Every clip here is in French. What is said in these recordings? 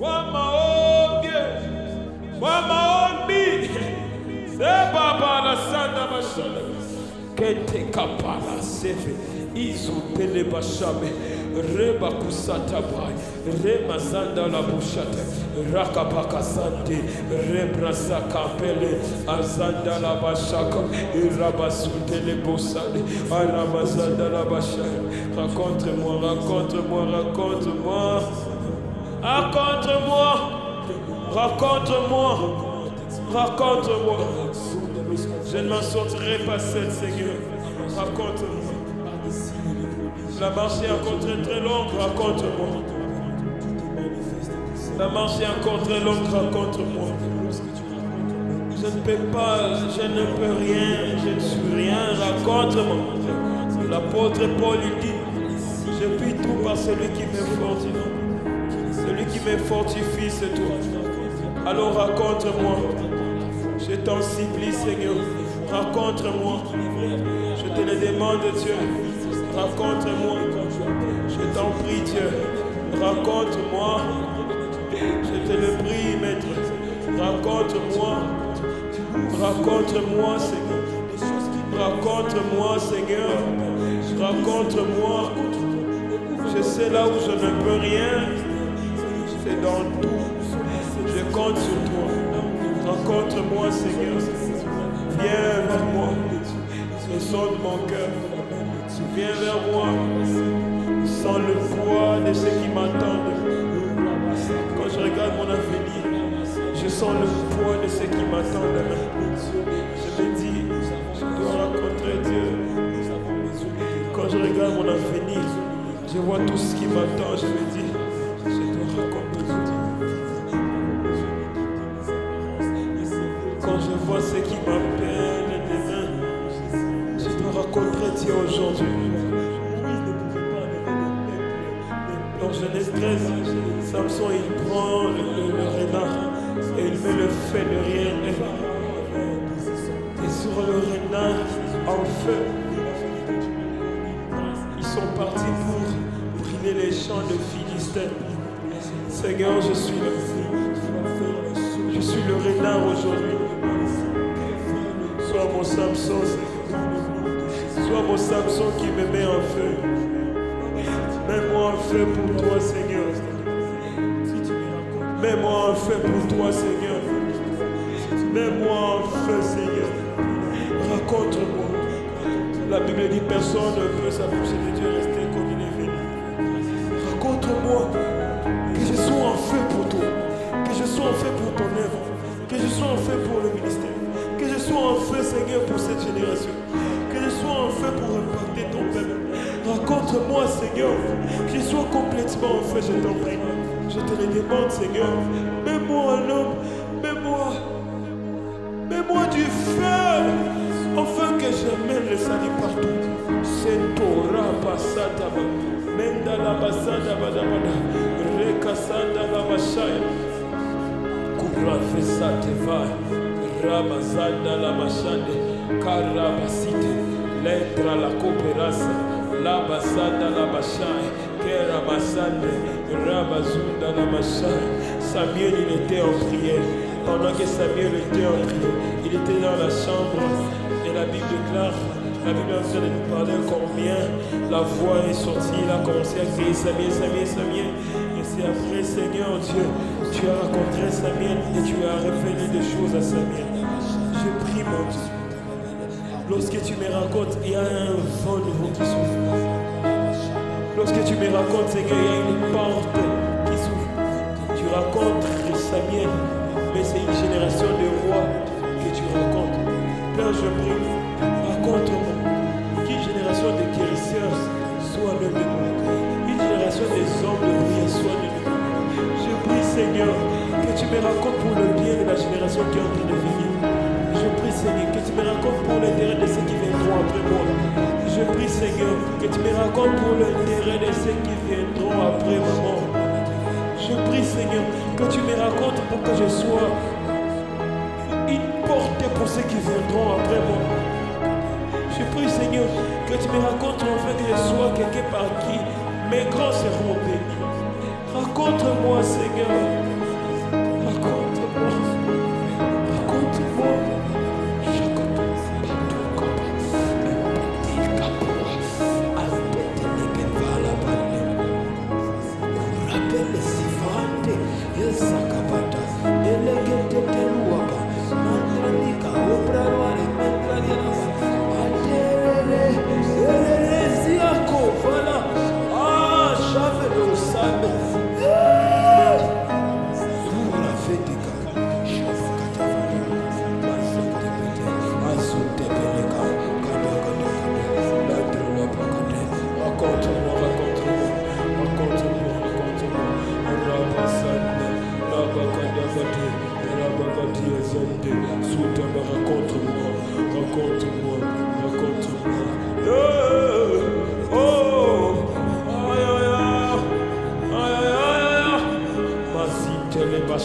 Wamaoge, Wamaombi, Sebaba la Sanda Bashana, Kente Kapala Sefe, Izu Pele Bashame, Reba Kusatabai, Rema Zanda la Bushata, Rakapaka Sante, Rebrasa Kapele, Azanda la Bashaka, Irabasute le Bossade, Arabazanda la Bashaka. Raconte-moi, raconte-moi, raconte-moi. Raconte-moi, raconte-moi, raconte-moi. Je ne m'en sortirai pas seul, Seigneur. Raconte-moi. La marche est encore très très longue, raconte-moi. La marche est encore très longue, raconte-moi. Je ne peux pas, je ne peux rien, je ne suis rien, raconte-moi. L'apôtre Paul il dit, je puis tout par celui qui me fortifie. Celui qui me fortifie, c'est toi. Alors raconte-moi. Je t'en supplie, Seigneur. Raconte-moi. Je te le demande, Dieu. Raconte-moi. Je t'en prie, Dieu. Raconte-moi. Je te le prie, Maître. Raconte-moi. Raconte-moi, Seigneur. Raconte-moi, Seigneur. Raconte-moi. Je sais là où je ne peux rien. C'est dans tout. Je compte sur toi. Rencontre-moi, Seigneur. Viens vers moi. Le son de mon cœur. Viens vers moi. Sans le poids de ceux qui m'attendent. Quand je regarde mon avenir, je sens le poids de ceux qui m'attendent. Je me dis, je dois rencontrer Dieu. Quand je regarde mon avenir, je vois tout ce qui m'attend. Je me dis, je dois rencontrer Dieu. Quand je vois ce qui m'appelle demain, je dois rencontrer Dieu aujourd'hui. Dans Genèse 13, Samson il prend le renard et il met le fait de rien. Et sur le renard en feu, ils sont partis pour brûler les champs de Philistins. Seigneur, je suis là. Je suis le renard aujourd'hui. Sois mon Samson, Seigneur. Sois mon Samson qui me met en feu. Mets-moi en feu pour toi, Seigneur. Mets-moi en feu pour toi, Seigneur. Mets-moi en feu, Seigneur. Raconte-moi. La Bible dit personne ne peut s'approcher de Dieu rester comme il est venu. Raconte-moi que je sois en feu pour toi. Que je sois en feu pour ton œuvre. Que je sois en feu pour le ministère. Que je sois en feu, Seigneur, pour cette génération. Que je sois en feu pour impacter ton peuple. Raconte-moi, Seigneur, que je sois complètement en feu, je t'en prie. Je te le demande, Seigneur. Mets-moi un homme, mets-moi du feu, afin que j'amène le salut partout. C'est Torah Basataba, Menda la Basada Badabada, Rekasanda la Bashaya, Kura Fesateva, Rabazanda la Bashande, Karabasite, Lentra la Cooperasa. La basada la bashai, Kera basande, Rabazunda la bashai. Samuel il était en prière. Pendant que Samuel était en prière, il était dans la chambre et la Bible déclare, la Bible est en train de nous parler combien la voix est sortie, il a commencé à crier Samuel, Samuel, Samuel. Et c'est après, Seigneur Dieu, tu as rencontré Samuel et tu as révélé des choses à Samuel. Je prie mon Dieu. Lorsque tu me racontes, il y a un vent nouveau qui s'ouvre. Lorsque tu me racontes, Seigneur, il y a une porte qui s'ouvre. Tu racontes Samuel, mais c'est une génération de rois que tu racontes. Père, je prie, raconte-moi qu'une génération de guérisseurs soit le debout. Une génération des hommes de prière soit le debout. Je prie, Seigneur, que tu me racontes pour le bien de la génération qui est en train de venir. Je prie, Seigneur, que tu me racontes pour l'intérêt de ceux qui viendront après moi. Je prie, Seigneur, que tu me racontes pour l'intérêt de ceux qui viendront après ma mort. Je prie, Seigneur, que tu me racontes pour que je sois une porte pour ceux qui viendront après moi. Je prie, Seigneur, que tu me racontes enfin que je sois quelqu'un par qui mes grands seront bénis. Raconte-moi, Seigneur.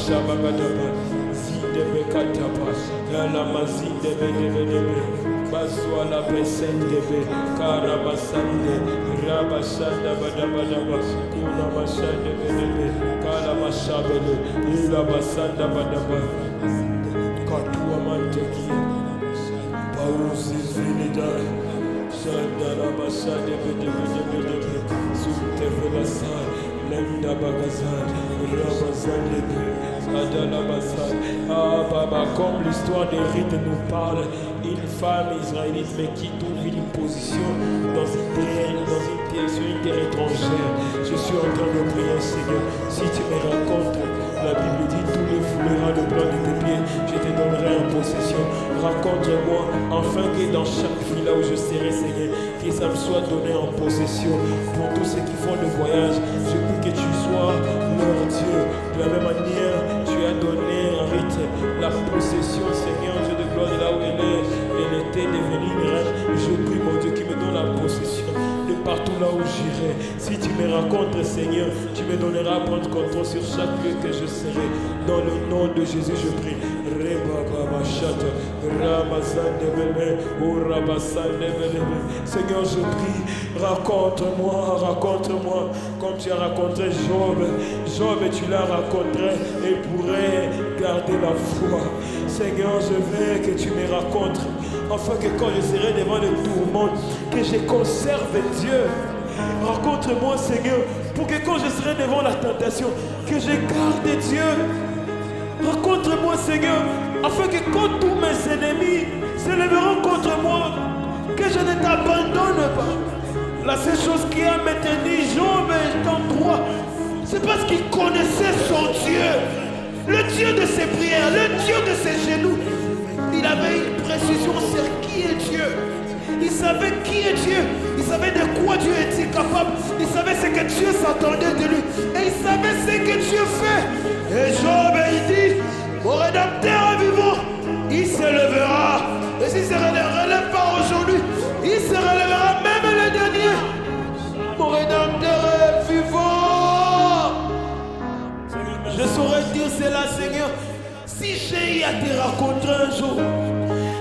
Shababadaba, Zidebe Katapa, Lamazidebe Debe, Baswala Besendebe, Karabasande, Rabashanda Badabadaba, Kuna Mashande Bedebe, Kalamashabele, Ilabasanda Badaba, Katua Manteki, Pausi Vinidai, Shandarabashade Bedebe, Sutefelasai, Lenda Bagazad, Rabazandebe, Adalabasad. Ah, Baba, comme l'histoire des rites nous parle, une femme israélite, mais qui trouve une position dans une terre étrangère. Je suis en train de prier, Seigneur, si tu me racontes, la Bible dit, tous les fouleras le blanc de tes pieds, je te donnerai en possession. Raconte-moi, afin que dans chaque ville là où je serai, Seigneur, que ça me soit donné en possession. Pour tous ceux qui font le voyage, je prie que tu sois leur Dieu. De la même manière, tu as donné en rite la possession, Seigneur, Dieu de gloire, de là où elle était devenue une reine. Je prie, mon Dieu, qui me donne la possession de partout là où j'irai. Si tu me racontes, Seigneur, tu me donneras à prendre contrôle sur chaque lieu que je serai. Dans le nom de Jésus, je prie. Seigneur, je prie, raconte-moi, comme tu as raconté Job. Job, tu l'as raconté et pourrait garder la foi. Seigneur, je veux que tu me racontes, afin que quand je serai devant le tourment, que je conserve Dieu. Raconte-moi, Seigneur, pour que quand je serai devant la tentation, que je garde Dieu. Raconte-moi, Seigneur, afin que quand tous mes ennemis s'élèveront contre moi, que je ne t'abandonne pas. La seule chose qui a maintenu Job en droit, c'est parce qu'il connaissait son Dieu, le Dieu de ses prières, le Dieu de ses genoux. Il avait une précision sur qui est Dieu. Il savait qui est Dieu. Il savait de quoi Dieu était capable. Il savait ce que Dieu s'attendait de lui. Et il savait ce que Dieu fait. Et Job, il dit, mon rédempteur est vivant, il se lèvera. Et s'il ne se relève pas aujourd'hui, il se relèvera même le dernier. Mon rédempteur est vivant. Je saurais dire cela, Seigneur, si j'ai eu à te raconter un jour,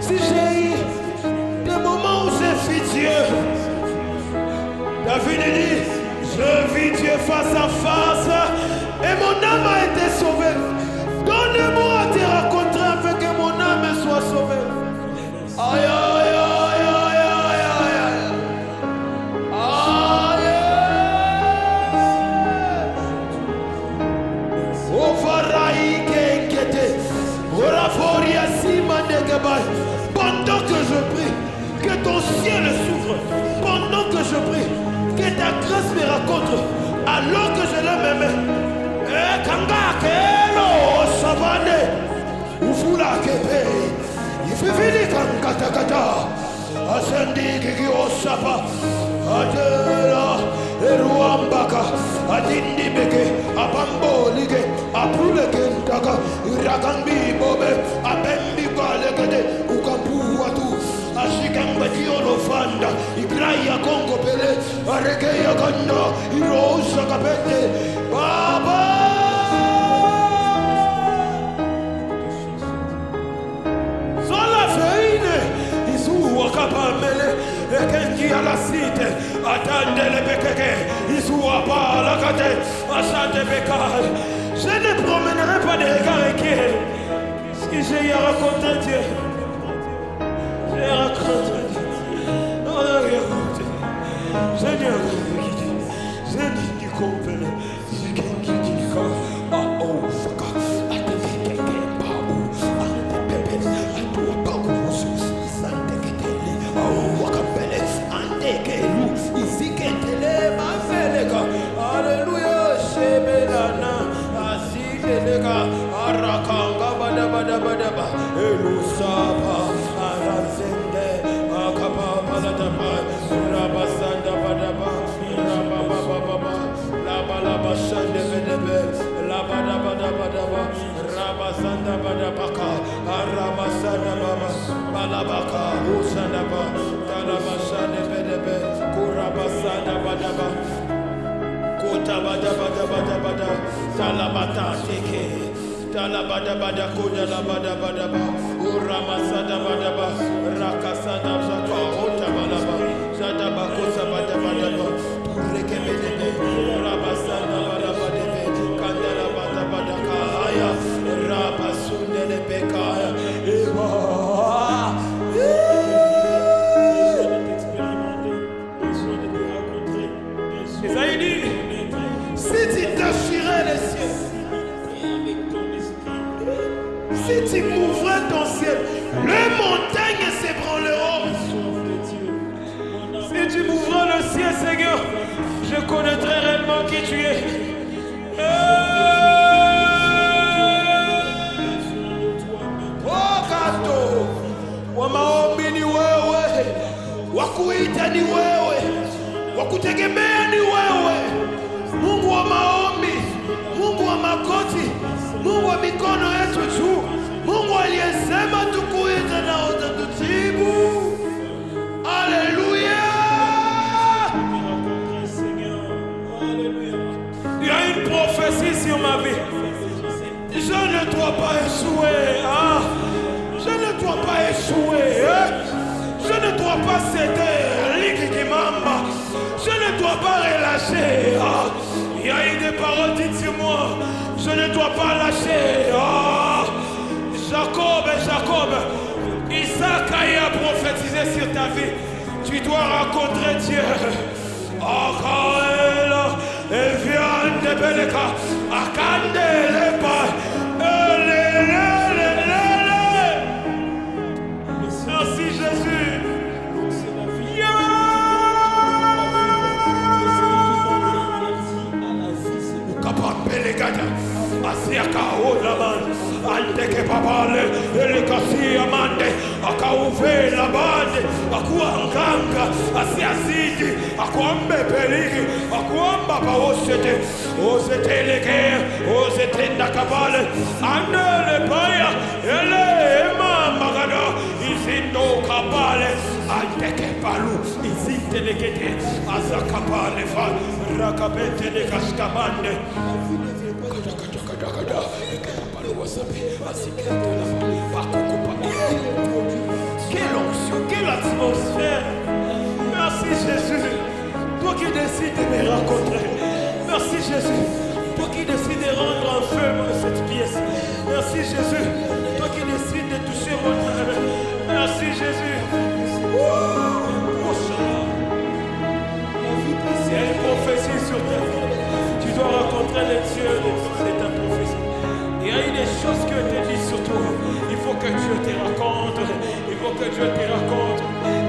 si j'ai eu des moments où j'ai vu Dieu. David dit, je vis Dieu face à face et mon âme a été sauvée. Donne-moi à te raconter afin que mon âme soit sauvée. Aïe, aïe, aïe, aïe, aïe, aïe, aïe. Ovaraï Kenkete, Oraforia Simandegabay. Pendant que je prie, que ton ciel s'ouvre. Pendant que je prie, que ta grâce me raconte. Alors que je l'aime même. Kanga Kelo Savane, Ufula Kepe, Ifivili Kankatakata, Ascendi Kiki Osapa, Adela, Eruambaka, Adindi Beke, Abambo Lige, Apule Kentaka, Iragambi Bobe, Abembi Balegade, Ukampu Watu, Ashikamba Diolo Fanda, Ibraya Kongo Pele, Arekeya Kanda, Irosa Kapete, Baba. Wakapamele, Ekenki à la cité, attendez le Bekeke, Isua pas la cate, Achate Bekal. Je ne promènerai pas des regards inquiets. Si j'ai raconté Dieu, j'ai raconté Dieu. On a raconté. Je n'ai raconté. Je n'ai dit qu'on venait. Je n'ai dit qu'on a oh, faka. Alléluia, Shebelana, Asidelega, Arakanga, Badabadabadaba, Elusaba, Arazende, Akaba, Baladaba, Rabasanda Badaba, Rabababa, Labalabashande Bedebe, Labadabadabadaba, Rabasanda Badabaka, Arabasanda Baba, Balabaka, Usanaba, Talabashande Bedebe, Kurabasanda Badaba. Kota bada bada bada bada, talabata teke, Talabada bada koda la bada bada ba. Uramasada bada ba. Rakasada zaka ota bada ba. Zada bakosa bada bada ba. Rekebede Rabasada bada bada be. Kandala bada bada kaya. Rabasunde le bekaya. Eva. Si tu déchirais les cieux, si tu m'ouvrais ton ciel, les montagnes s'ébranleront. Si tu m'ouvrais le ciel, Seigneur, je connaîtrai réellement qui tu es. Oh, Kato, wamaombi ni wewe, wakuita ni wewe, wakutegemea ni wewe. Mungu wa maombi, Mungu wa makoti, Mungu wa mikono yetu juu, Mungu aliyesema tukuite na utatujibu. Alléluia. Il y a une prophétie sur ma vie. Je ne dois pas échouer. Ah, je ne dois pas échouer. Je ne dois pas céder. Je ne dois pas relâcher. Ah, il y a eu des paroles dites sur moi. Je ne dois pas lâcher. Ah, Jacob, Isaac a prophétisé sur ta vie. Tu dois rencontrer Dieu. Elle vient de Beleka. Akande lepa. Merci Jésus. Asiaka odaman anteke babale elekasi amande akauve la bande akuanganga asiazidi akuambe peliki akuamba paosete oseteleke osetenda kabale andele paya ele mama gada izindo kabale anteke palu izitelekete azakapale fa rakabete de kaskamande. Quelle onction, quelle atmosphère. Merci Jésus, toi qui décides de me rencontrer. Merci Jésus, toi qui décides de rendre en feu cette pièce. Merci Jésus, toi qui décides de toucher mon âme. Merci Jésus. Il y a une prophétie sur ta vie. Tu dois rencontrer les dieux de ta prophétie. Il y a eu des choses qui ont été dites sur toi. Il faut que Dieu te raconte. Il faut que Dieu te raconte.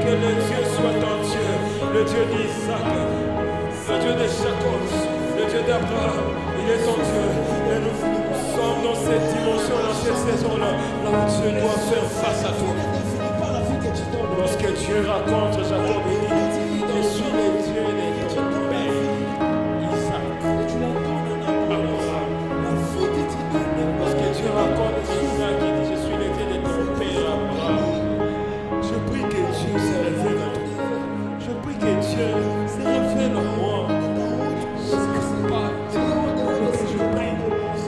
Que le Dieu soit ton Dieu. Le Dieu d'Isaac. Le Dieu de Jacob. Le Dieu d'Abraham. Il est ton Dieu. Et nous sommes dans cette dimension, dans cette saison-là. Là où Dieu doit faire face à toi. Lorsque Dieu raconte Jacob, il dit, je suis le Dieu de ton père. Isaac. Abraham. Lorsque Dieu raconte Isaac, il dit, je suis le Dieu de ton père Abraham. Je prie que Dieu se révèle à toi. Je prie que Dieu se révèle en moi. Je ne sais pas. Je prie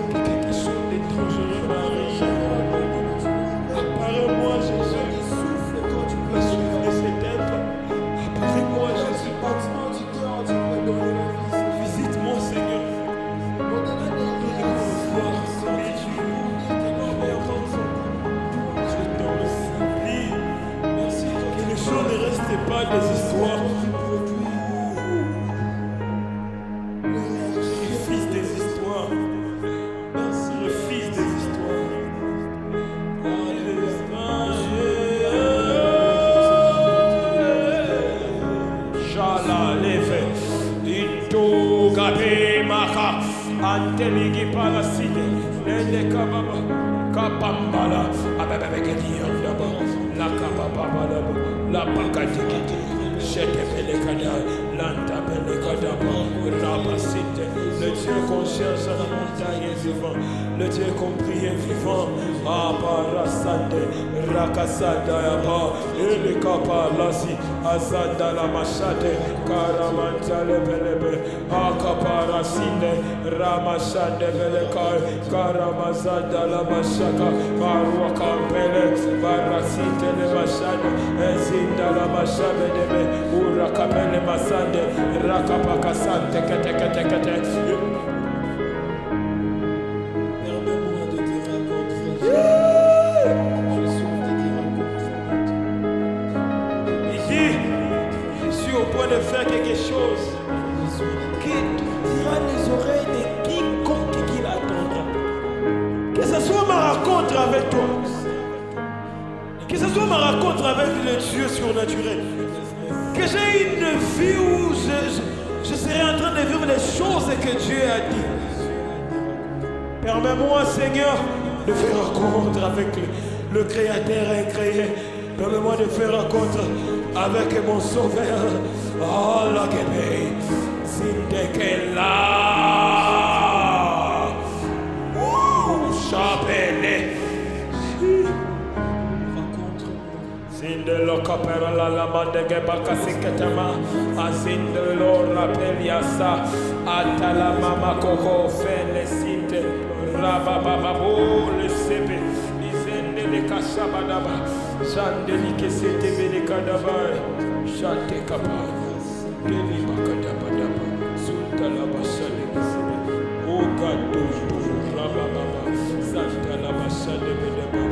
que quelque chose d'étranger m'arrive. Apparais-moi, Jésus. Le souffle de cet être. Apparais-moi, Jésus. Visite-moi, Seigneur. Je t'en supplie. Que les choses ne restent pas des histoires. Le fils des histoires. Le fils des histoires. Jala leve. Into gabe maka. Anteligi palaside. Nende kababa. Kapambala. Abababegedi yandaba. La kababa. La pakadikiti. Chete pelekada. Lanta pelekadaba. Rabasite. Le Dieu qu'on cherche à la montagne est vivant. Le Dieu qu'on prie est vivant. Aparasande, Rakasada Yaba, Elikapa Lasi, Azanda la Mashade, Karamantale Belebe, Akaparasinde, Ramashande Belekai, Karamazada la Mashaka, Baruakampele, Barasite le Mashade, Ezinda la Mashabe debe, Urakapele Masande, Rakapakasante, Kete. De faire quelque chose qui dira les oreilles de quiconque qui l'attendra. Que ce soit ma rencontre avec toi, que ce soit ma rencontre avec le Dieu surnaturel, que j'ai une vie où je serai en train de vivre les choses que Dieu a dit. Permets-moi, Seigneur, de faire rencontre avec le Créateur incréé. Permets-moi de faire rencontre avec mon Sauveur. Oh, la Québec, c'est qu'elle là. Chapelle. Sinde lo kapera la mande gebaka siketama. Asinde lo rappel yasa. Atala mama koko fele sinte. Rabababo le sebe. Izende le kashabadaba. Chande li kesete bele kadaba. Chante kapa. Deli bakadabadaba. Sultala bashale kesebe. Ogato rabababa. Santa la bashale bedaba.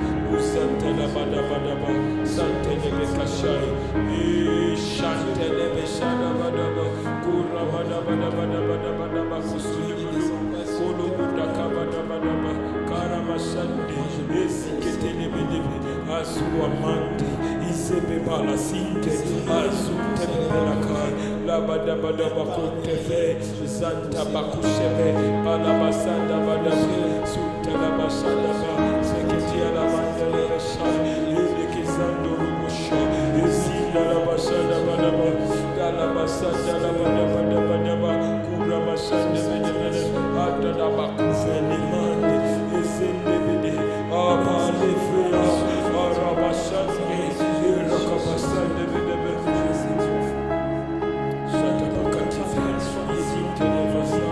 Santa la badabadaba. Santa le bekashai. Chante le beshada badaba. Kura badabadabadabadabadaba. Kusulu. Kolo budakabadabadaba. Karamashande. Esikete le bedebe. Asuamante. Isebe bala sinte. Asute belakai. La badabadaba kotefe. Santa bakushebe. Balabasanda badaba. Sute la bashadaba. Seketi la mandele beshai. Elekizando rubusha. Esinda la bashada badaba. Dala basanda la badabadabadaba. Kura mashande bedebede. Adada bakufe limande. Esende bede. Abale fea. Arabashande. Irakabasande bedebe. Shata bakatife. Izinte levasa.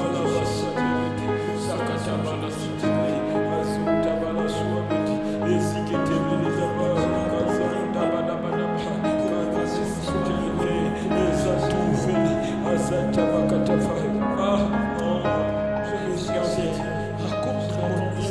Alabasande. Sakata bala sitebe. Asunta bala suabeti. Esikete bilizaba. Kazanda badabadaba. Kazasi sutebe. Ezatuveli. Azanta bakatafa. Je me suis envie. Raconte-moi mon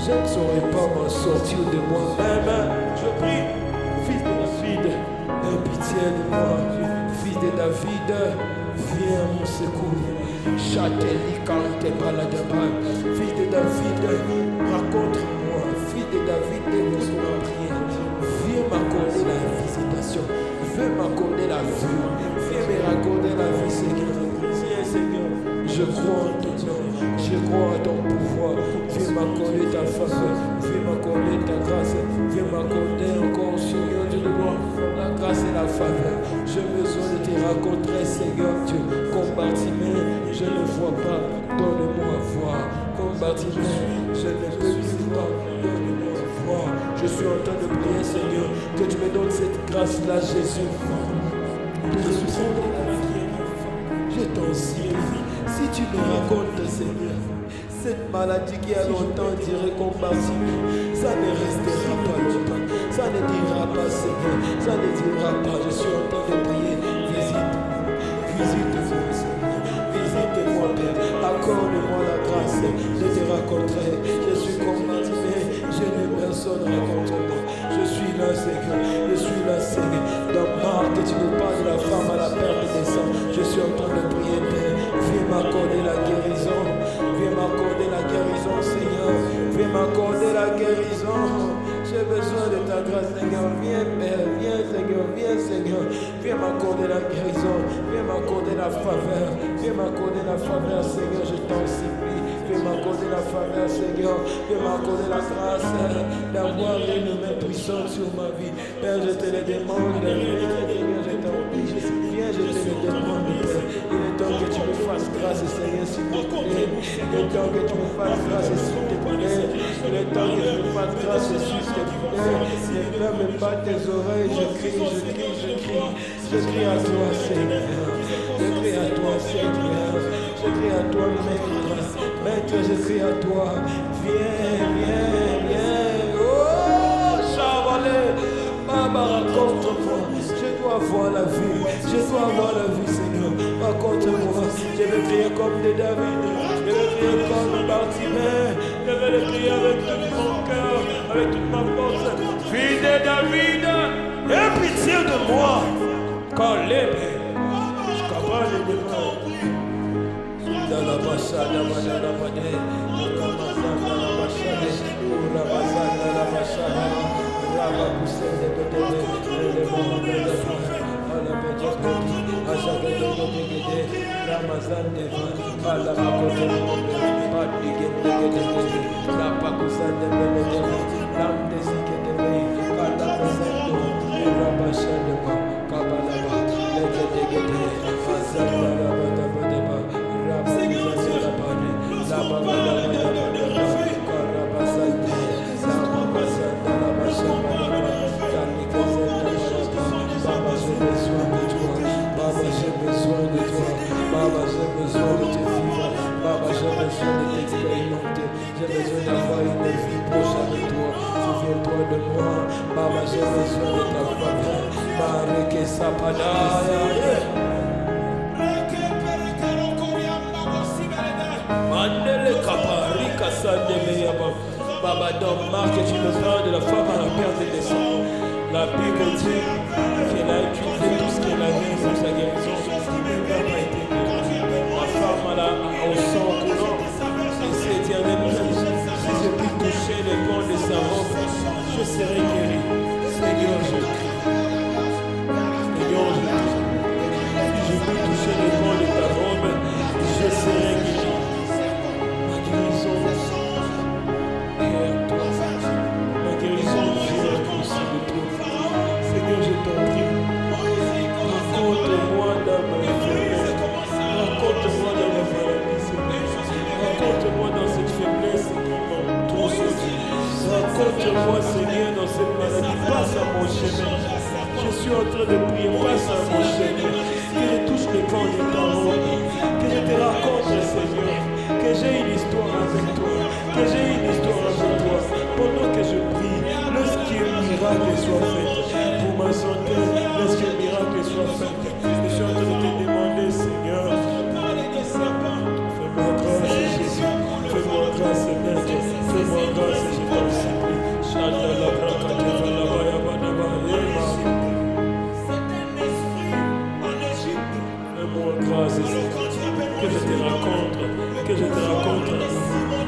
Je ne saurais pas m'en sortir de moi-même. Je prie, fils de David, aie pitié de moi. Fils de David, viens à mon secours. Châteli cante baladaba. Fils de David, raconte-moi. Fils de David, dévore ma prière. Viens m'accorder la visitation. Viens m'accorder la vue. Viens me raccorder la vie, Seigneur. Seigneur, je crois en ton nom. Je crois à ton pouvoir. Viens m'accorder ta faveur. Viens m'accorder ta grâce. Viens m'accorder encore, Seigneur Dieu de gloire, la grâce et la faveur. J'ai besoin de te rencontrer, Seigneur Dieu. Comme Bartimée, je ne vois pas. Donne-moi à voir. Comme Bartimée, je ne peux plus voir. Donne-moi à voir. Je suis en train de prier, Seigneur, que tu me donnes cette grâce-là, Jésus. De ressusciter la vie. Je t'en supplie. Si tu me racontes, Seigneur, cette maladie qui a longtemps duré comme Bartimée, ça ne restera pas longtemps. Ça ne dira pas, Seigneur. Ça ne dira pas. Je suis en train de prier. Visite-moi, Seigneur. Visite-moi, Père. Accorde-moi la grâce de te rencontrer. Je suis comme Bartimée. Je n'ai personne rencontre-moi. Je suis là, Seigneur. Je suis là, Seigneur. Dans Marc, tu nous parles de la femme à la perte des sangs. Je suis en train de prier, Père. Viens m'accorder la guérison. Viens m'accorder la guérison, Seigneur. Viens m'accorder la guérison. J'ai besoin de ta grâce, Seigneur. Viens, Père. Viens, Seigneur. Viens, Seigneur. Viens m'accorder la guérison. Viens m'accorder la faveur. Viens m'accorder la faveur, Seigneur. Je t'en supplie. Viens m'accorder la faveur, Seigneur. Viens m'accorder la grâce d'avoir une main puissante sur ma vie. Père, je te le demande. Viens, je t'en prie. Viens, je te le demande, Père. Il est temps que tu me fasses grâce, Seigneur, s'il te plaît. Il est temps que tu me fasses grâce, s'il te plaît. Il est temps que tu me fasses grâce, s'il te plaît. Ne ferme pas tes oreilles. Je crie, je crie, je crie. Je crie à toi, Seigneur. Je crie à toi, Seigneur. Je crie à toi, Maître. Maître, je crie à toi. Viens, viens, viens. Oh, Chavalé. Baba, raconte-moi. Je dois voir la vie. Je dois voir la vie, Seigneur. Raconte-moi. Je vais prier comme de David. Je vais prier comme Bartimée. Je vais le prier avec tout mon cœur, avec toute ma force. Fils de David, aie pitié de moi. Quand l'épée, je capable de moi. Dans la bachade, dans la bachade, dans la bachade, la bachade. Ramazan Baba, dans Marc, tu me parles de la femme à la perte des sangs. La Bible dit qu'elle a utilisé tout ce qu'elle avait pour sa guérison. La femme au sang coulant. Et c'est éternellement. Si je puis toucher les bords de sa robe, je serai guéri. Seigneur, je prie. Seigneur, je prie. Si je puis toucher les bords de ta robe, je serai guéri. Ma guérison. Seigneur, je t'en prie, raconte-moi dans ma faiblesse, raconte-moi dans ma maladie, raconte-moi dans cette faiblesse qui m'entoure, raconte-moi, Seigneur, dans cette maladie, passe à mon chemin. Je suis en train de prier, passe à mon chemin, que je touche les camps de ta robe, que je te raconte, Seigneur, que j'ai une histoire avec toi, que j'ai une histoire avec toi, pendant que je prie, lorsqu'un miracle soit fait pour ma santé, lorsqu'un miracle soit fait, je suis en train de te demander, Seigneur, fais-moi grâce, Jésus, fais-moi grâce, Maître, fais-moi grâce, je t'en supplie. Fais-moi grâce, Seigneur, que je te raconte, que je te raconte,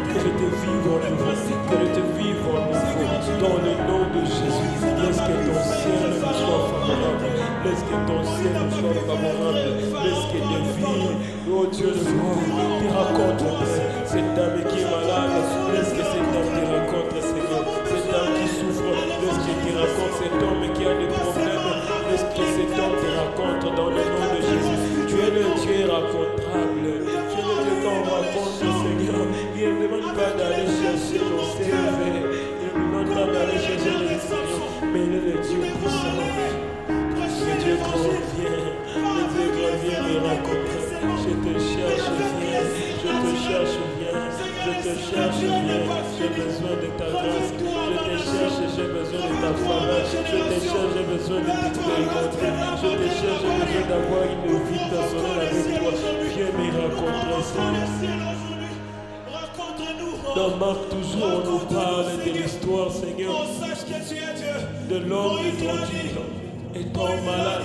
que je te vive en nouveau, que je te vive en nouveau, dans le nom de Jésus. Laisse que ton ciel me soit favorable, laisse que ton ciel me soit favorable, laisse que tes vies, oh Dieu de gloire, te raconte, Père, cette dame qui est malade, laisse que cette dame te raconte, Seigneur, cette dame qui souffre, laisse que te raconte cet homme qui a des problèmes, laisse que cet homme te raconte dans le nom de Jésus. Tu es le Dieu racontable, tu es le Dieu qu'on raconte, Seigneur. Il ne demande pas d'aller chercher ton CV, il ne demande pas d'aller chercher les Seigneur, mais il est le Dieu puissant. Le Dieu qu'on vient, le Dieu qu'on vient me raconter. Je te cherche, viens, je te cherche, viens, je te cherche, viens. J'ai besoin de ta grâce, je te cherche, j'ai besoin de ta faveur, je te cherche, j'ai besoin de t'expérimenter, je te cherche, j'ai besoin d'avoir une vie personnelle avec toi. Viens me raconter, Seigneur. Dans Marc, toujours, on nous parle de l'histoire, Seigneur, de l'homme étendu et ton malade.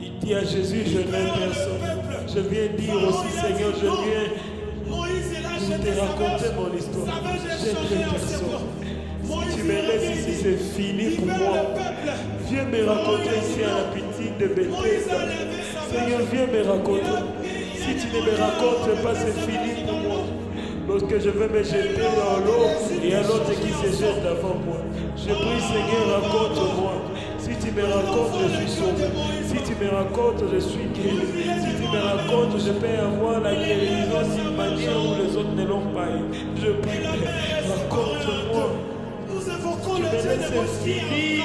Il dit à Jésus, je n'ai personne. Je viens dire aussi, Seigneur, je viens te raconter mon histoire. J'ai très personne. Si tu me laisses ici, c'est fini pour moi. Viens me raconter ici à la petite de Bethesda. Seigneur, viens me raconter. Si tu ne me racontes pas, c'est fini pour moi. Lorsque je vais me jeter dans l'eau, il y a l'autre qui se jette avant moi. Je prie, Seigneur, raconte-moi. Si tu me racontes, je suis sauvé. Si tu me racontes, je suis guéri. Si tu me racontes, je peux avoir la guérison d'une manière où les autres ne l'ont pas eu. Je prie, raconte-moi. Tu me laisses finir.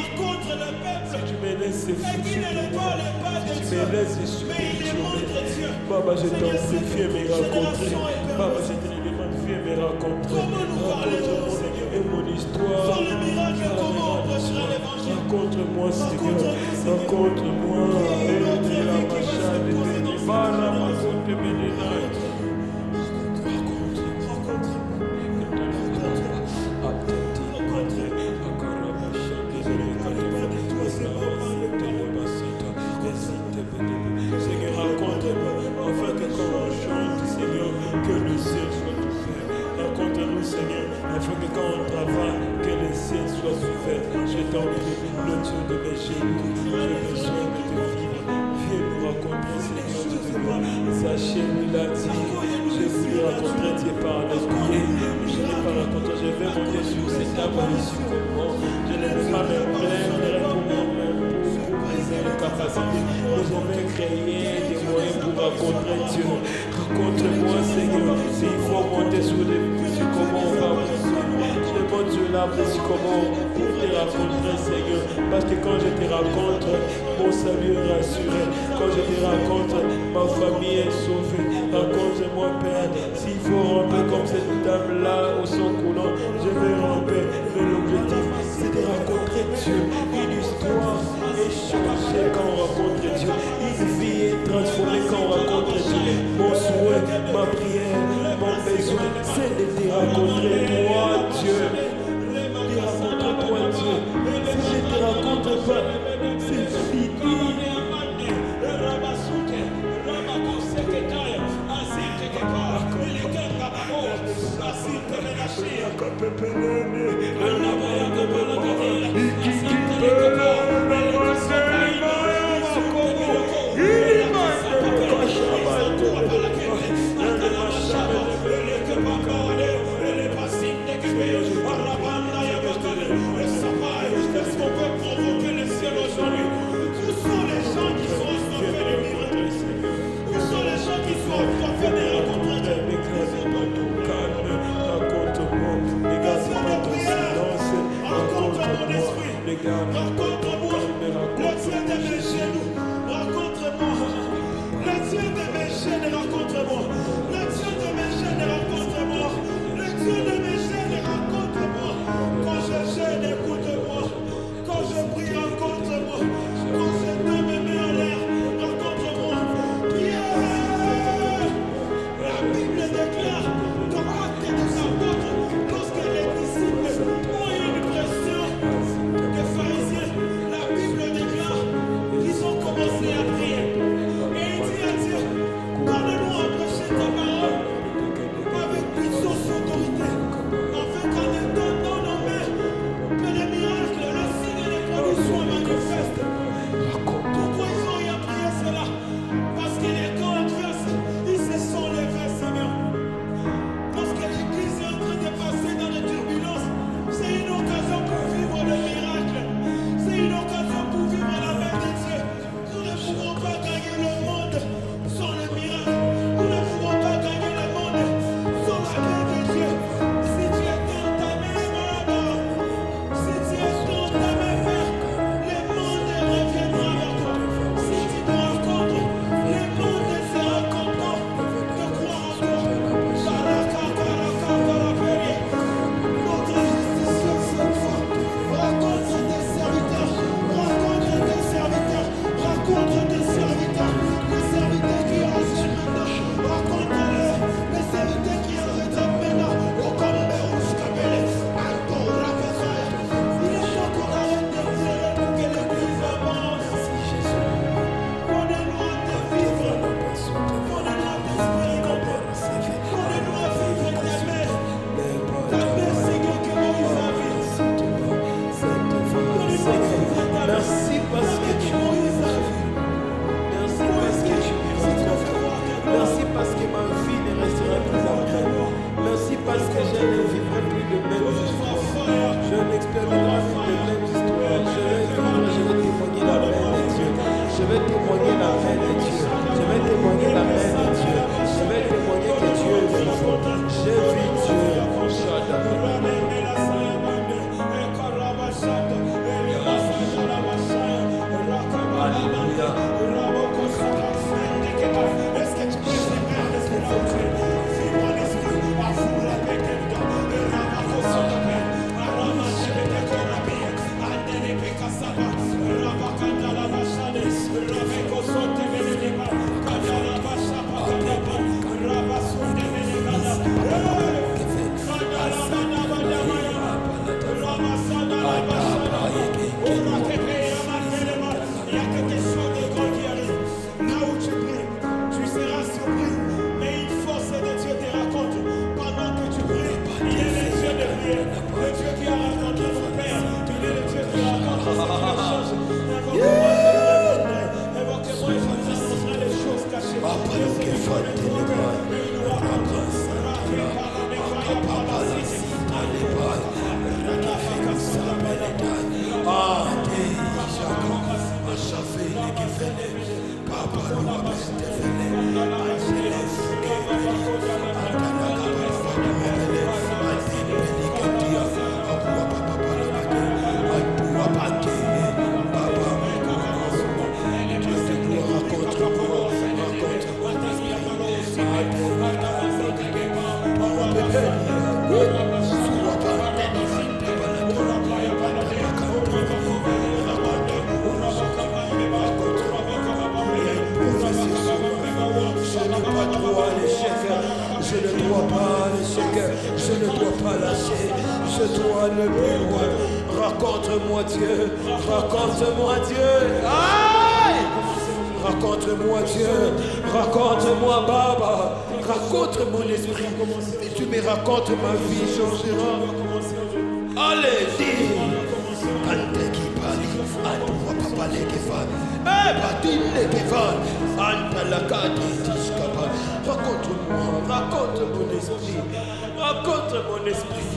Si tu me laisses finir, si tu me laisses supérieur, Baba, je t'en prie, viens me raconter. Baba, je te demande, viens me raconter. Raconte-moi, Seigneur, et mon histoire. Raconte-moi, Seigneur. Raconte-moi. Seigneur, raconte-moi, afin que quand on chante, Seigneur, que le ciel soit ouvert. Raconte-nous, Seigneur, afin que quand on travaille, que le ciel soit ouvert. Je t'en prie, le Dieu de mes génies, j'ai besoin de te vivre. Viens nous raconter, Seigneur, Dieu de gloire. Sachez, il a dit, J'ai voulu rencontrer Dieu par l'esprit. Je n'ai pas rencontré. Je vais monter sur cette table ici comment. Je ne vais pas me plaindre pour moi-même, pour briser les capacités. Mais je vais créer des moyens pour rencontrer Dieu. Rencontre-moi, Seigneur. S'il faut monter sur les sur comment on va monter. Je monte sur l'arbre ici comment pour te rencontrer, Seigneur. Parce que quand je te rencontre, mon salut est rassuré. Quand je te rencontre, ma famille est sauvée. Rencontre-moi, Père. S'il faut ramper comme cette dame-là au son coulant, je vais ramper. Mais l'objectif, c'est de rencontrer Dieu. Une histoire est changée quand on rencontre Dieu. Une vie est transformée quand on rencontre Dieu. Mon souhait, ma prière, mon besoin, c'est de te rencontrer, toi, Dieu. De rencontrer toi, Dieu. Si je ne te rencontre pas, c'est fini. Rencontre-moi, le Dieu de mes genoux, rencontre-moi, le Dieu de mes chaînes, rencontre-moi, le Dieu de mes chaînes, rencontre-moi, le Dieu de mes chaînes, rencontre-moi, quand je gêne, écoute-moi, quand je prie, rencontre-moi, quand je donne mes mains en l'air, rencontre-moi, la Bible déclare que acte des apôtres, lorsque les disciples ont eu une pression, les pharisiens, la Bible déclare qu'ils ont commencé à prier. Et il dit à Dieu, donne-nous à prêcher ta parole avec puissance et autorité, afin qu'en étant dans nos mains, que les miracles, le signe et les produits soient manifestes. Pourquoi ils ont eu à prier cela? Parce que les camps adverses, ils se sont levés, Seigneur. Lorsque l'Église est en train de passer dans les turbulences, c'est une occasion pour vivre le miracle. C'est une occasion pour vivre la main de Dieu. Nous ne pourrons pas gagner le monde sans le miracle. Nous ne pourrons pas gagner le monde sans la main de Dieu. Si tu es dans ta main, maman, si tu es dans ta main, Père, le monde reviendra vers toi. Si tu te rencontres, le monde se rencontrera de croire en toi. Notre justice cette fois. Rencontre tes serviteurs, rencontre tes serviteurs, rencontre tes serviteurs, les serviteurs qui ont reçu maintenant, rencontre-les, les serviteurs qui ont reçu maintenant, au Combe Rouge Capelé, à Torah Besoin. Il est temps qu'on arrête de pleurer pour que l'Église avance. Donnez-nous à te vivre, donnez-nous à t'espérer, donnez-nous à vivre ta main, Seigneur, que Moïse a vu. Merci parce que tu m'as vu. Merci parce que tu m'as rencontré. Merci parce que ma vie ne restera plus la même. Merci parce que je ne vivrai plus de même histoire. Je n'expérimenterai plus de même histoire. Je vais témoigner la main de Dieu. Je vais témoigner la main de Dieu. Je vais témoigner la main de Dieu. Je vais témoigner que Dieu est vivant. J'ai vu Dieu. Alléluia. Est-ce que tu peux faire l'esprit d'entrée? Vivre en esprit, à vous la paix que nous donne. Il y a quelque chose de grand qui arrive. Là où tu pries, tu seras surpris. Mais une force de Dieu te raconte. Pendant que tu pries, il est le Dieu de prière. Le Dieu qui a rencontré mon Père. Il est le Dieu qui a rencontré ce qui le change. Évoquez-moi et je vous annoncerai les choses cachées. ne dois pas lâcher. Je dois aller plus loin. Raconte-moi Dieu. Raconte-moi Dieu. Aïe! Raconte-moi Dieu. Raconte-moi Baba. Raconte mon esprit. Et tu me racontes ma vie changera. Allez, dis. Ante qui parle. Ante papa les kefal. Batine kefal. Ante la kati tishkapa. Raconte-moi. Raconte mon esprit. Raconte mon esprit.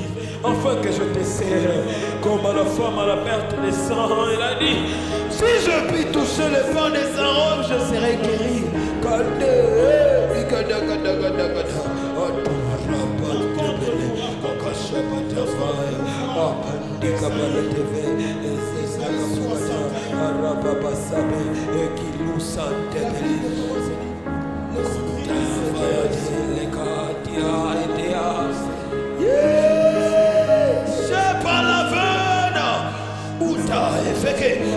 Afin que je te serre. Comme à la femme à la perte des sangs. Il a dit. Si je puis toucher le fond de sa robe, je serai guéri.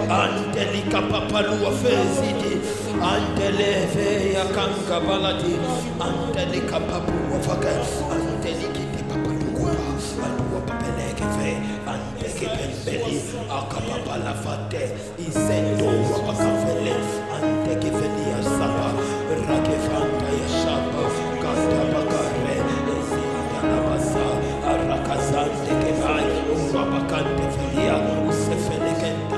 Antelika papalua fezidi anteleve ya kanka balati antelika papua faka anteliki papalukupa alua papeleke fe anteke pembeli akapapa la fate isendo wapakafele anteke feli ya sapa rake fanta ya shapa kanta bakare ezinda la basa arakazante kebai wapakante felia usefele kenta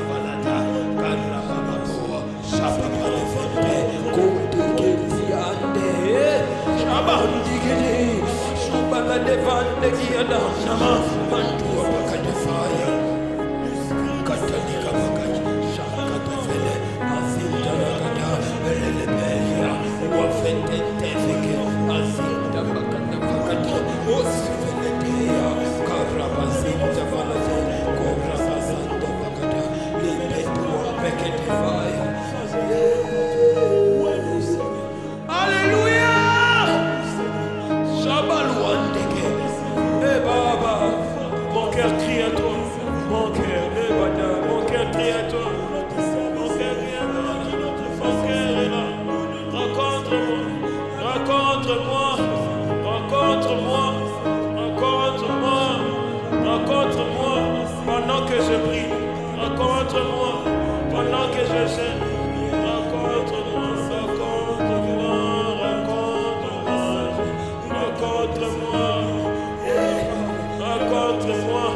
Devante qui a dans Nama, Mantua Bacadefaya, Catalika Bacad, Shakatafele, Azinta Lagada, Elebelia, Wafete Tefeke, Azinta Bacada Bacada, Osifeletea, Carabazinta Valade, Cobrabazanta Bacada, Lipetua Becadefaya. Crie à toi, mon cœur, mon cœur crie à toi, mon cœur crie à toi, mon cœur est là. Rencontre-moi, rencontre-moi, rencontre-moi, rencontre-moi, rencontre-moi pendant que je prie, rencontre-moi pendant que je gêne, rencontre-moi, rencontre-moi, rencontre-moi, rencontre-moi, rencontre-moi.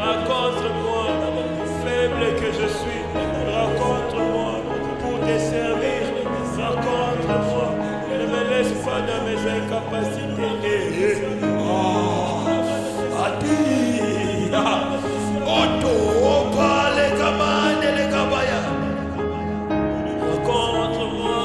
Raconte-moi, faible que je suis, raconte-moi pour te servir, raconte-moi, ne me laisse pas dans mes incapacités. Raconte-moi,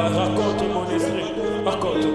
raconte mon esprit, raconte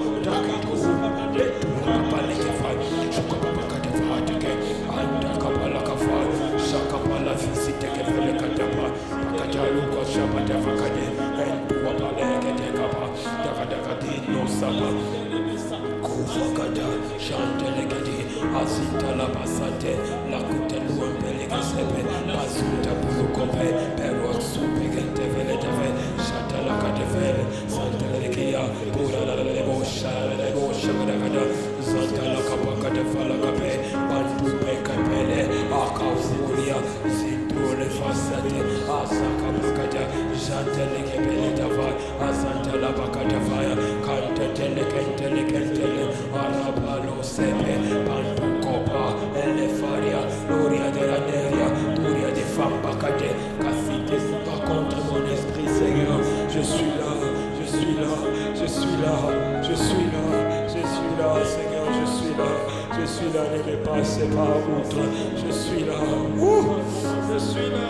Azita la basate, la kutelua mbele kesepe, azuta bulukope, pero supe gente vele teve, shata la katevele, santa lekia, pura la lebo shagada, zanta la kapaka de fala kape, bantu peka pele, akafuria, zintu le fasate, asaka bakata, janta leke pele tava, azanta la bakata fire, kante tele kentele, arabalo sepe, bantu ko Opa, Elefaria, Gloria de la Neria, Gloria de Fambakate, Cassite, pas contre mon esprit, Seigneur. Je suis là, je suis là, je suis là, je suis là, je suis là, Seigneur, je suis là, je suis là, ne me passez pas outre, je suis là, je suis là.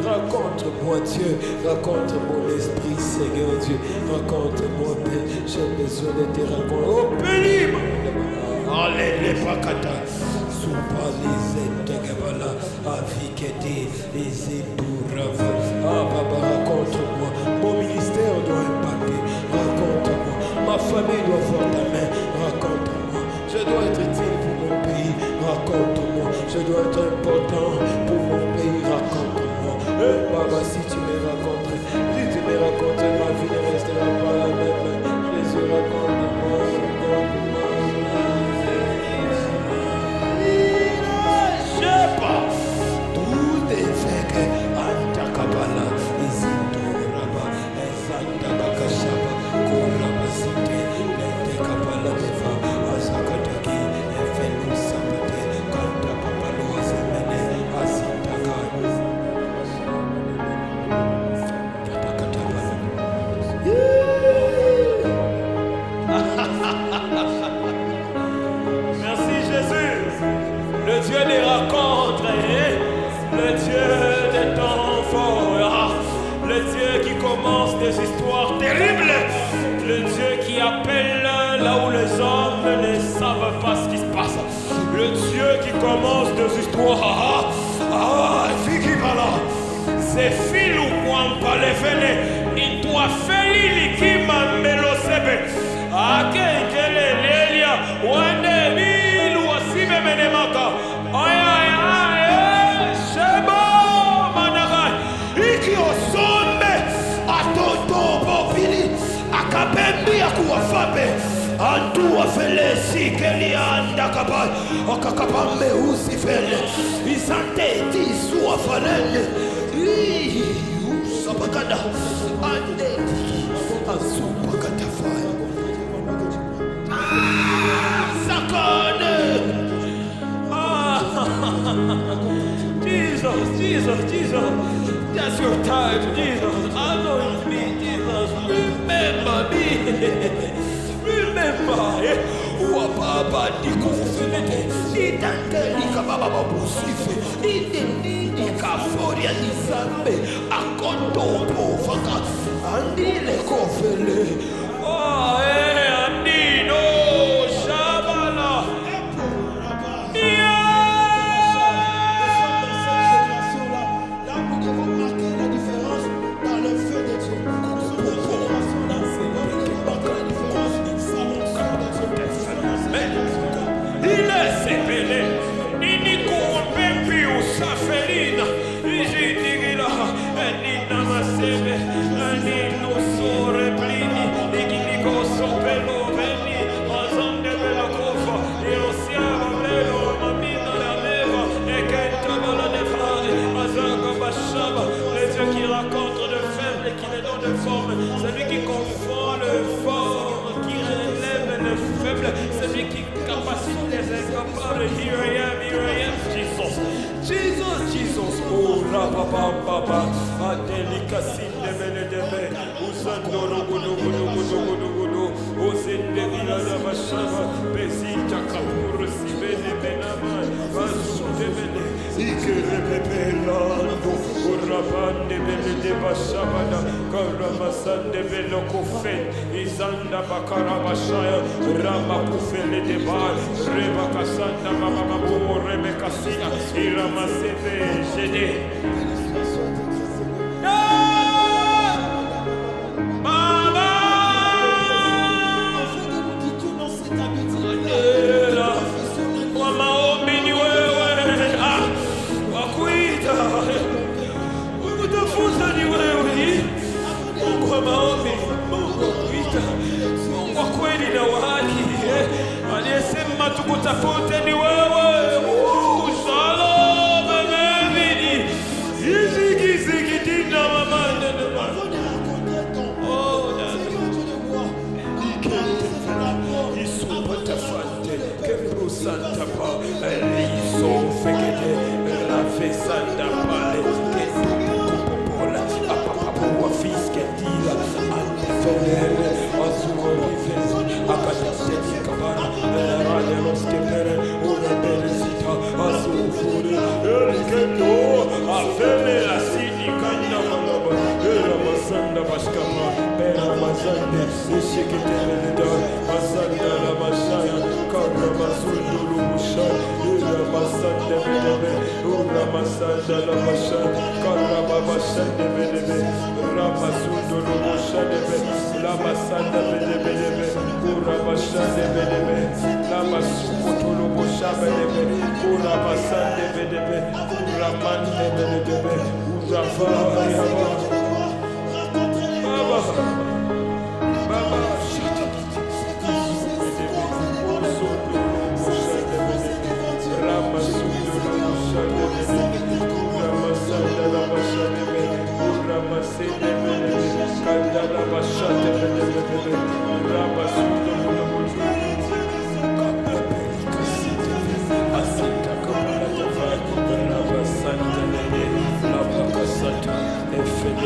Raconte-moi Dieu, raconte mon esprit Seigneur Dieu, raconte-moi Père, j'ai besoin de te raconter. Oh pénible, allez les pakata, soupa les entegebala, avikete les endurava. Ah Baba, raconte-moi, mon ministère doit impacter, raconte-moi, ma famille doit voir ta main, raconte-moi, je dois être utile pour mon pays, raconte-moi, je dois être important pour mon pays, raconte-moi. Baba, si tu me racontes, ma vie ne restera pas la même. Jésus, raconte-moi, je sais pas. Tout est fait que Antakabala, Izindoraba, Ezandabakashaba, Korabasite, Lentekabala Deva, Azakataki, Efenu Sabate, Kanta Papalo Azemene, Azintaka. Merci Jésus, le Dieu des rencontres, le Dieu des temps forts, le Dieu qui commence des histoires terribles, le Dieu qui appelle là où les hommes ne savent pas ce qui se passe, le Dieu qui commence des histoires. C'est fil ou quoi pas les venes, il doit faire qui m'a mélosé. Ah, quel est l'Elia, ou un débile ou aussi même des maca. Aïe, aïe, aïe, c'est bon, managa. Iki au sommet, à Toto, Bobili, à Kabembi, à Kouafabe. Antou a fait les si qu'elle y a un dakabal, à Kakabambe ou si fait les. Ils santé, dissous à Falene. Sabakada, Ande, Azupakatafai. Sakane. Jesus. That's your time, Jesus. Anoint me, Jesus. Remember me. Remember. Wababa dikufene. Itantelika baba busife. Idendika foria disambe. Akondo pofaka. Andile kofele. Oh, Andino. Shabala. Celui qui confond le fort, qui relève le faible, celui qui capacite les incapables. Here I am, Jesus. Oh, Rababa, Adelika Sinde Benedebe, Usandoro Gudu, Osendevila Rabashava, Pesita Kapur, Sibene Benama, Vasudebele. Ikerepelando, Urabande Bele Bashabada, Karamasande Belo Kofen, Izanda Bakarabashaya, Ramakufele de Bar, Rebakasanda Mamabu, Rebekasina, Iramasebe, Jede. Aliyesema tukutafute ni wewe. Shalom amevini. Izigizigidina mamande na mama. Oh, Isupatafante, Kebru Santa Pa, Riso Fegede, Rafe Santa Pale, Kepola, Apapua Fisketila, Anteferere, Azuro Rifes, Akatese Kabana, Rade Roskepere, Ura Beresita, Azufuri, Eriketo, Afele la Sini Kanya Malaba, Era Masanda Bashkama, Pera Mazande, Ishikitele Dar, Masanda la Mashaya, Kara Masundu Lumusha, Era Masanda Bedebe, Ura Masanda la Mashaya, Kara Babashande Bedebe, Ramasundu Lumusha Debe, Lama Sanda Bedebe, Ura Mashande Bedebe, Lama Sukoto Lumusha Bedebe, Ura Masande Bedebe, Ura Mande Bedebe, Ura Fayaba. Baba, Baba, Efele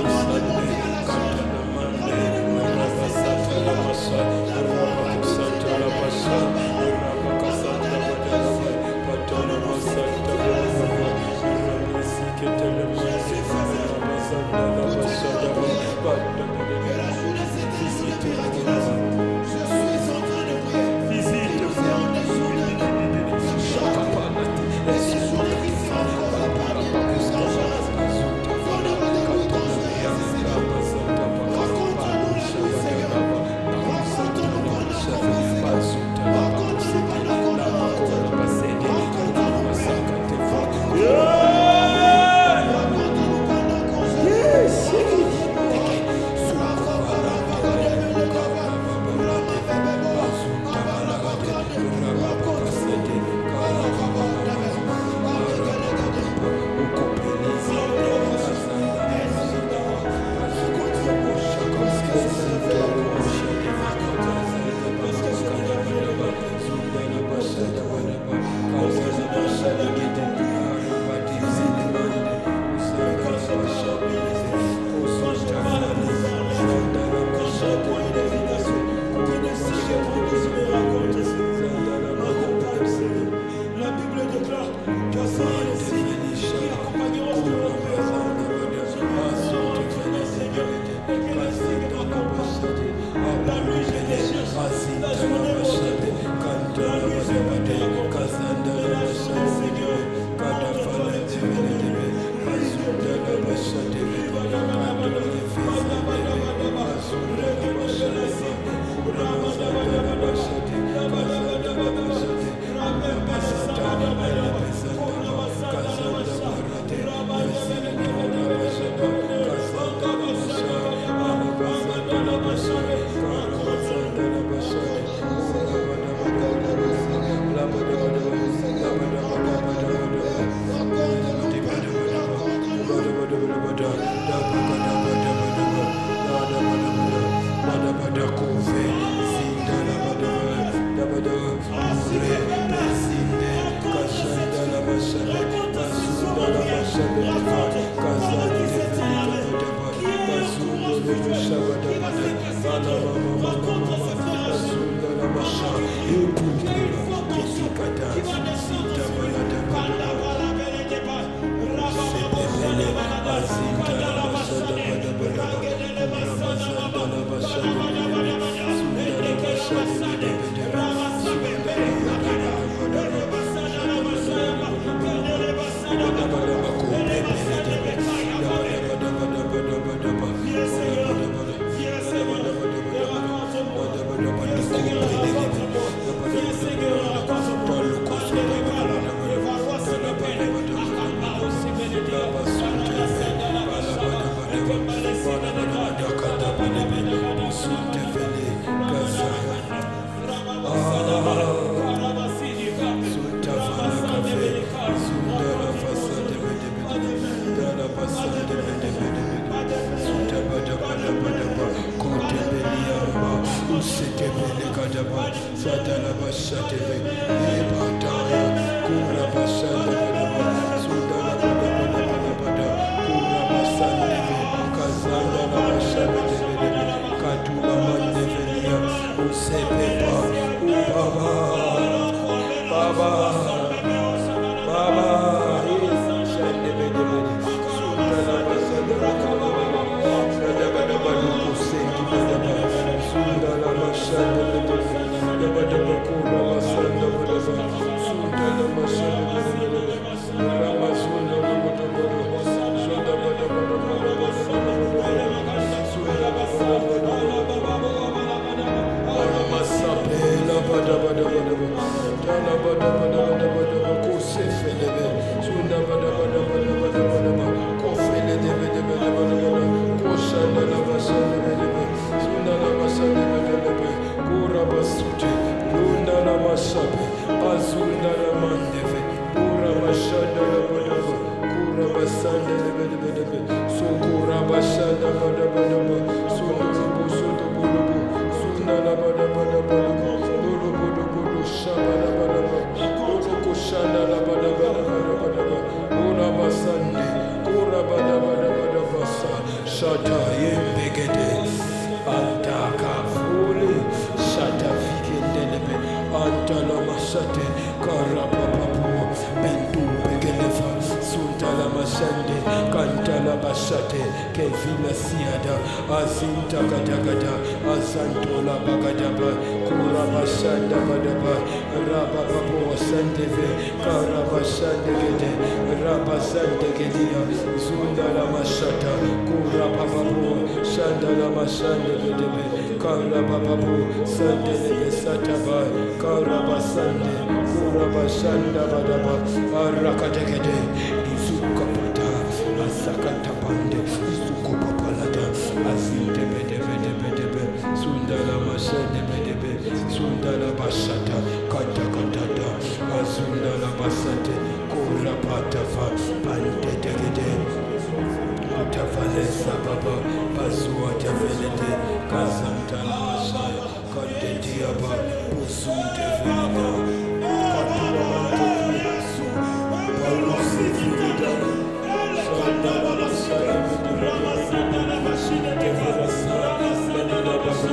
Satala Bashateve, Ebataya, Kura Bashanda, Sudala Bada, Kura Basandeve, Kazanda Bashanda, Katula Mandevelia, Usepepa, Baba, Baba, Baba, Shandeve, Sudala Basanda, Sadabada Baluku Seki Badaba, Sudala Bashanda, Dabada Kura Basanda, Sudala Bashanda, Ramazunda, Shata yembegede antaka fuli shata vikendelebe antala masate karapapapu bentu begelefa suntala masande kantala basate kevila siada azinta gadagada azantola bagadaba kura basanda badaba raba papu wasandeve karabasande gede rabasande gedia zundala masata kura papapu shandala masande gedebe karapapapu sandelebe sataba karabasande kura basanda badaba arakategede izukapata asakata pande izukopapalada azinte bedebe sundala masande bedebe sundala basata katakatata azundala basate kura patafa pante tegede Tavalesa baba pasua tavelete kazantala masaya kadetiaba usunte velena katua mantefu palusi filida sandala masaya ramazana mashina tevelasa menina babaza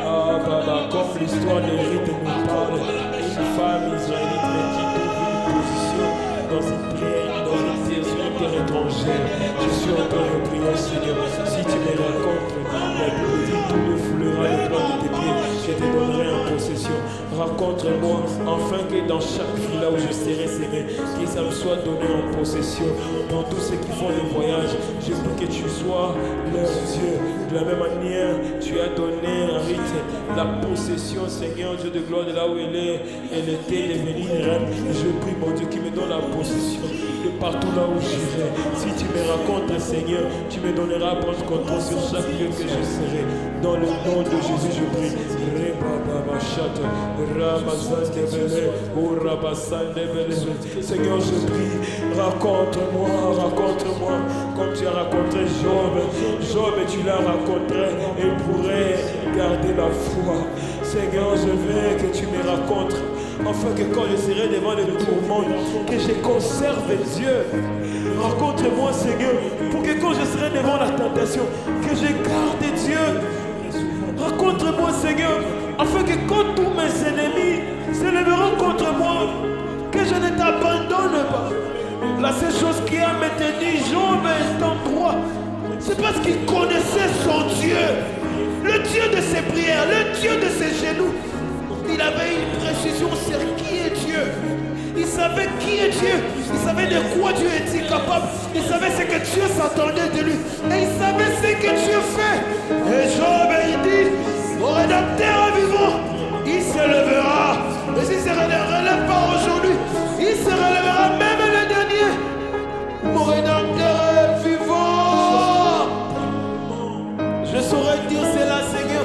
ah baba comme l'histoire de Rite nous parle une femme israélite qui trouve une position dans une prière, dans une terre étrangère. Je suis en train de prier, Seigneur. Si tu me racontes, la Bible dit tout le foulera le plan de tes pieds, je te donnerai en possession. Raconte-moi, afin que dans chaque ville là où je serai, Seigneur, que ça me soit donné en possession. Pour tous ceux qui font le voyage, je prie que tu sois leur Dieu. De la même manière, tu as donné à Rite la possession, Seigneur, Dieu de gloire, de là où elle était devenue reine. Je prie, mon Dieu, qui me donne la possession de partout là où j'irai. Si tu me racontes, Seigneur, tu me donneras à prendre contrôle sur chaque lieu que je serai. Dans le nom de Jésus, je prie. Seigneur, je prie, raconte-moi, comme tu as raconté Job. Job, tu l'as raconté, il pourrait garder la foi. Seigneur, je veux que tu me racontes, afin que quand je serai devant les tourments, que je conserve Dieu. Raconte-moi, Seigneur, pour que quand je serai devant la tentation, que je garde Dieu. Raconte-moi, Seigneur, afin que quand tous mes ennemis s'élèveront contre moi, que je ne t'abandonne pas. La seule chose qui a maintenu Job est en droit, c'est parce qu'il connaissait son Dieu, le Dieu de ses prières, le Dieu de ses genoux. Il avait une précision sur qui est Dieu. Il savait qui est Dieu. Il savait de quoi Dieu était capable. Il savait ce que Dieu s'attendait de lui. Et il savait ce que Dieu fait. Et Job, il dit, mon rédempteur est vivant. Il se lèvera. Et s'il ne se relève pas aujourd'hui, il se relèvera même le dernier. Mon rédempteur est vivant. Je saurais dire cela, Seigneur.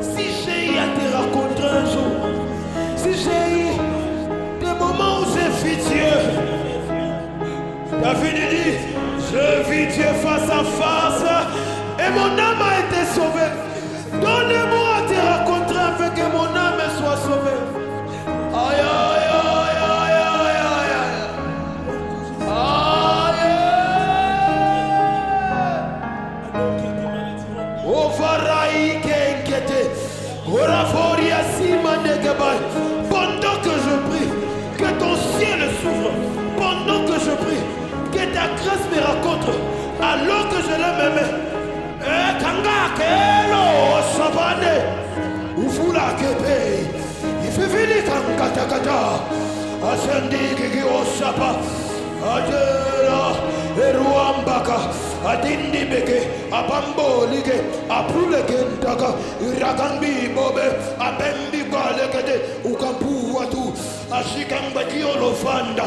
Si j'ai eu à te raconter un jour, si j'ai eu des moments où j'ai vu Dieu, David dit, je vis Dieu face à face et mon âme a été sauvée. Donnez-moi à te rencontrer afin que mon âme soit sauvée. Aïe, aïe, aïe, aïe, aïe, aïe, aïe. Oh, Faraï, qu'inquiété. Pendant que je prie, que ton ciel s'ouvre. Pendant que je prie, que ta grâce me rencontre. Alors que je l'aime aimé. Kanga kelo sabane. Ufula kepe. Il fait venir kanga takata. Ascendi kiki osapa. Adela. Eruambaka. Adindi beke. Abambo lige. Apule kentaka. Iragambi bobe. Abembi balekete. Ukampu watu. Ashikamba kiolofanda.